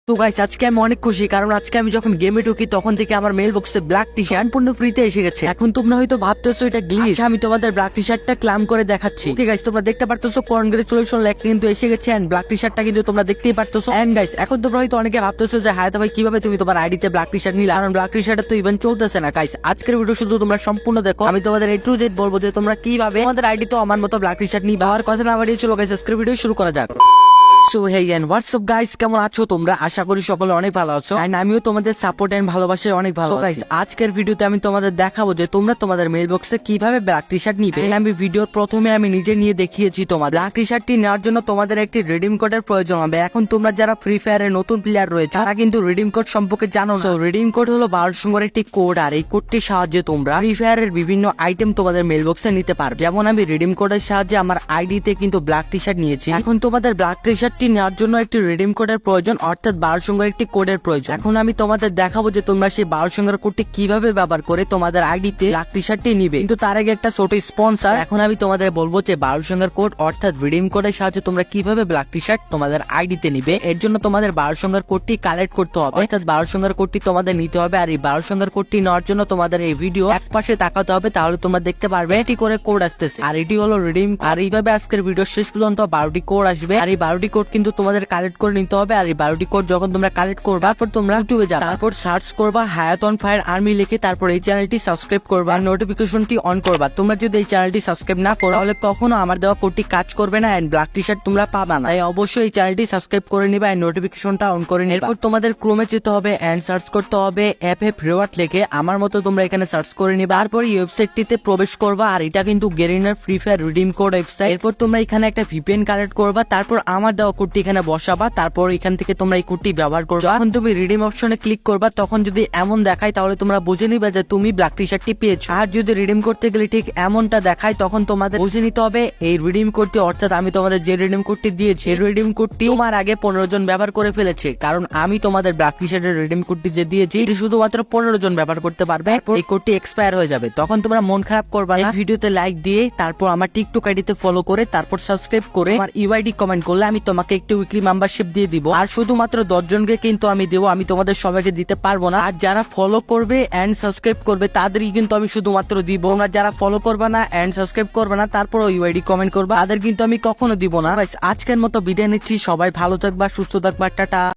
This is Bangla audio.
তো গাইস আজকে আমি অনেক খুশি, কারণ আজকে আমি যখন গেমে ঢুকি তখন থেকে আমার মেল বক্সে ব্ল্যাক টি শার্ট পূর্ণ ফ্রিতে এসে গেছে। এখন তোমরা হয়তো ভাবতেছো এটা গ্লিচ, আমি তোমাদের ব্ল্যাক টি শার্টটা ক্লাম করে দেখাচ্ছি। ঠিক আছে, তোমরা দেখতে পারতেছো কনগ্রেচুলেশন লেখ কিন্তু এসে গেছে, এন্ড ব্ল্যাক টি শার্টটা কিন্তু তোমরা দেখতেই পারতেছো। এন্ড গাইস এখন তোমরা হয়তো অনেকে ভাবতেছো যে হায়াত ভাই কিভাবে তুমি তোমার আইডিতে ব্ল্যাক টি শার্ট নিলা, কারণ ব্ল্যাক টি শার্টের তো ইভেন্ট চলতেছে না। গাইস আজকের ভিডিও শুধু তোমরা সম্পূর্ণ দেখো, আমি তোমাদের A to Z বলবো যে তোমরা কিভাবে তোমাদের আইডি তো আমার মতো ব্ল্যাক টি শার্ট নিবা। আর কথা না বাড়িয়ে চলো গাইস আজকের ভিডিও শুরু করা যাক। So hey and what's up guys, কেমন আছো তোমরা? আশা করি সকলে অনেক ভালো আছো, এন্ড আমিও তোমাদের সাপোর্ট এন্ড ভালোবাসায় অনেক ভালো আছি। গাইস আজকের ভিডিওতে আমি তোমাদের দেখাবো যে তোমরা তোমাদের মেল বক্সে কিভাবে ব্ল্যাক টি শার্ট নিবে। আমি ভিডিওর প্রথমে আমি নিজে নিয়ে দেখিয়েছি তোমাদের। ব্ল্যাক টি শার্টটি নেওয়ার জন্য তোমাদের একটি রিডিম কোডের প্রয়োজন হবে। এখন তোমরা যারা ফ্রি ফায়ারের নতুন প্লেয়ার রয়েছে তারা কিন্তু রিডিম কোড সম্পর্কে জানো না। রিডিম কোড হলো 12 সংখ্যার একটি কোড, আর এই কোডটির সাহায্যে তোমরা ফ্রি ফায়ারের বিভিন্ন আইটেম তোমাদের মেল বক্সে নিতে পারবে। যেমন আমি রিডিম কোডের সাহায্যে আমার আইডিতে কিন্তু ব্ল্যাক টি শার্ট নিয়েছি। এখন তোমাদের ব্ল্যাক টি শার্টটি নেওয়ার জন্য একটি রিডিম কোডের প্রয়োজন, অর্থাৎ 12 সংখ্যার একটি কোডের প্রয়োজন। এখন আমি তোমাদের দেখাবো যে তোমরা সেই 12 সংখ্যার কোডটি কিভাবে ব্যবহার করে তোমাদের আইডিতে ব্ল্যাক টি শার্টটি নিবে। কিন্তু তার আগে একটা ছোট স্পন্সর, এখন আমি তোমাদের বলবো যে 12 সংখ্যার কোড অর্থাৎ রিডিম কোডের সাহায্যে তোমরা কিভাবে ব্ল্যাক টি শার্ট তোমাদের আইডিতে নিবে। এর জন্য তোমাদের 12 সংখ্যার কোডটি কালেক্ট করতে হবে, অর্থাৎ 12 সংখ্যার কোডটি তোমাদের নিতে হবে। আর এই 12 সংখ্যার কোডটি নেওয়ার জন্য তোমাদের এই ভিডিও এক পাশে তাকাতে হবে, তাহলে তোমরা দেখতে পারবে এটি করে কোড আসতেছে, আর এটি হলো রিডিম। আর এইভাবে আজকের ভিডিও শেষ পর্যন্ত 12টি কোড আসবে, আর এই 12টি কোড কিন্তু তোমাদের কালেক্ট করে নিতে হবে। আর এই 12টি কোড যখন তোমরা কালেক্ট করবা, তারপর তোমরা ইউটিউবে যাবে, তারপর সার্চ করবা হায়াত অন ফায়ার আর্মি লিখে, তারপর এই চ্যানেলটি সাবস্ক্রাইব করবা আর নোটিফিকেশনটি অন করবা। তোমরা যদি এই চ্যানেলটি সাবস্ক্রাইব না করো তাহলে কখনো আমার দেওয়া কোডটি কাজ করবে না, এন্ড ব্ল্যাক টি শার্ট তোমরা পাবা না। তাই অবশ্যই এই চ্যানেলটি সাবস্ক্রাইব করে নিবা এন্ড নোটিফিকেশনটা অন করে নিবা। এরপর তোমাদের ক্রোমে যেতে হবে এন্ড সার্চ করতে হবে FF রিওয়ার্ড লিখে, আমার মতো তোমরা এখানে সার্চ করে নিবা। তারপর এই ওয়েবসাইটটিতে প্রবেশ করবা, আর এটা কিন্তু গেরিনার free fire redeem code website. এরপর তোমরা এখানে একটা VPN কানেক্ট করবা, তারপর আমার দেওয়া কোডটি এখানে বসাবা, তারপর এখান থেকে তোমরা এই কোডটি ব্যবহার করবে। যখন তুমি রিডিম অপশনে ক্লিক করবা তখন যদি এমন দেখায় তাহলে তোমরা বুঝে নিবে যে তুমি ব্ল্যাক টি শার্টটি পেয়েছো। আর যদি রিডিম করতে গেলে ঠিক এমনটা দেখায় তখন তোমাদের বুঝে নিতে হবে এই রিডিম কোডটি, অর্থাৎ আমি তোমাদের যে রিডিম কোডটি দিয়েছি এই রিডিম কোডটি তোমার আগে 15 জন ব্যবহার করে ফেলেছে। কারণ আমি তোমাদের ব্ল্যাক টি শার্টের রিডিম কোডটি যে দিয়েছি এটি শুধুমাত্র 15 জন ব্যবহার করতে পারবে, এই কোডটি এক্সপায়ার হয়ে যাবে। তখন তোমরা মন খারাপ করবা না, ভিডিওতে লাইক দিয়ে তারপর আমার টিকটক আইডিতে ফলো করে তারপর সাবস্ক্রাইব করে আমার UID কমেন্ট করলে আমি তোমাকে একটি উইকলি মেম্বারশিপ দিয়ে দিব। আর শুধুমাত্র 10 জনকে কিন্তু আমি দেবো, আমি তোমাদের সবাইকে দিতে পারবো না। আর যারা ফলো করবে এন্ড সাবস্ক্রাইব করবে তাদেরই কিন্তু আমি শুধুমাত্র দিব। তোমরা যারা ফলো করবে না এন্ড সাবস্ক্রাইব করবে না তারপর UID কমেন্ট করবে তাদের কিন্তু আমি কখনো দিব না। আজকের মতো বিদায় নিচ্ছি, সবাই ভালো থাকবা, সুস্থ থাকবা, টাটা।